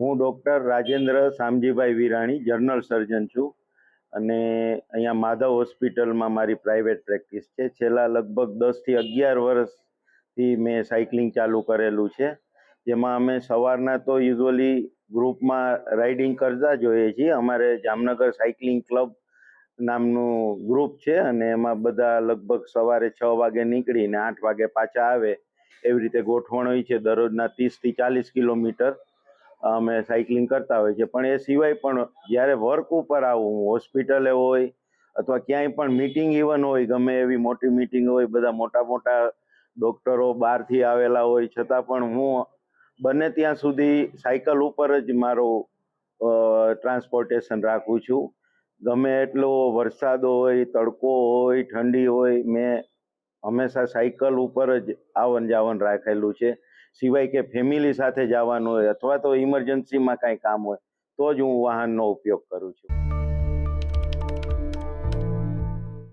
હું doctor Rajendra Shamjibhai Virani general સર્જન છું અને અહીંયા માધવ હોસ્પિટલમાં મારી પ્રાઇવેટ પ્રેક્ટિસ છે. છેલ્લા લગભગ 10થી 11 વર્ષથી મેં સાયકલિંગ ચાલુ કરેલું છે, જેમાં અમે સવારના તો યુઝ્યુઅલી ગ્રુપમાં રાઇડિંગ કરતા જ હોઈએ છીએ. અમારે જામનગર સાયકલિંગ ક્લબ નામનું ગ્રુપ છે અને એમાં બધા લગભગ સવારે 6 વાગે નીકળીને 8 વાગે પાછા આવે એવી રીતે ગોઠવણ હોય છે. દરરોજના 30થી 40 કિલોમીટર અમે સાયકલિંગ કરતા હોય છે. પણ એ સિવાય પણ જ્યારે વર્ક ઉપર આવું, હોસ્પિટલે હોય અથવા ક્યાંય પણ મીટિંગ ઇવન હોય, ગમે એવી મોટી મીટિંગ હોય, બધા મોટા મોટા ડૉક્ટરો બહારથી આવેલા હોય, છતાં પણ હું બને ત્યાં સુધી સાયકલ ઉપર જ મારું ટ્રાન્સપોર્ટેશન રાખું છું. ગમે એટલો વરસાદ હોય, તડકો હોય, ઠંડી હોય, મેં હંમેશા સાયકલ ઉપર જ આવન જાવન રાખેલું છે. સિવાય કે ફેમિલી સાથે જવાનું હોય અથવા તો ઇમરજન્સીમાં કાંઈ કામ હોય તો જ હું વાહનનો ઉપયોગ કરું છું.